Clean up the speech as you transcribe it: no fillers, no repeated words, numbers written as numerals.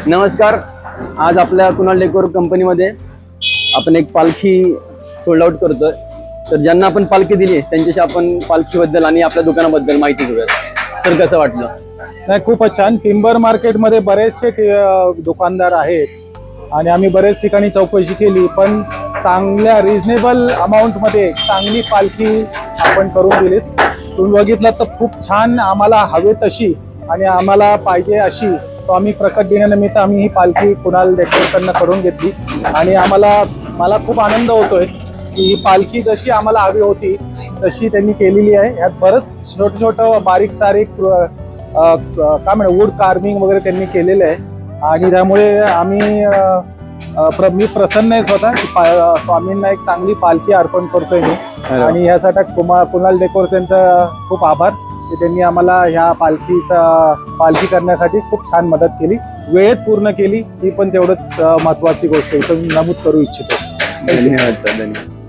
नमस्कार. आज आपल्या कुणाल डेकोर कंपनीमध्ये आपण एक पालखी सोल्ड आउट करतोय. तर ज्यांना आपण पालखी दिली त्यांच्याशी आपण पालखीबद्दल आणि आपल्या दुकानाबद्दल माहिती घेऊया. सर, कसं वाटलं? नाही, खूपच छान. टिंबर मार्केटमध्ये बरेचसे दुकानदार आहेत आणि आम्ही बरेच ठिकाणी चौकशी केली, पण चांगल्या रिजनेबल अमाऊंटमध्ये चांगली पालखी आपण करून दिलीत. तुम्ही बघितलं तर खूप छान, आम्हाला हवे तशी आणि आम्हाला पाहिजे अशी. सो आम्ही प्रकट दिनानिमित्त आम्ही ही पालखी कुणाल डेकोरकडनं करून घेतली आणि मला खूप आनंद होतोय की ही पालखी जशी आम्हाला हवी होती तशी त्यांनी केलेली आहे. यात बरंच छोटं छोटं बारीक सारीक काय म्हणतात वूड कार्विंग वगैरे त्यांनी केलेलं आहे आणि त्यामुळे मी प्रसन्न आहे स्वतः की स्वामींना एक चांगली पालखी अर्पण करतोय मी. आणि यासाठी कुणाल डेकोर त्यांचा खूप आभार की त्यांनी आम्हाला ह्या पालखी करण्यासाठी खूप छान मदत केली, वेळेत पूर्ण केली. ही पण तेवढंच महत्वाची गोष्ट इथं नमूद करू इच्छितो. धन्यवाद सर, धन्यवाद.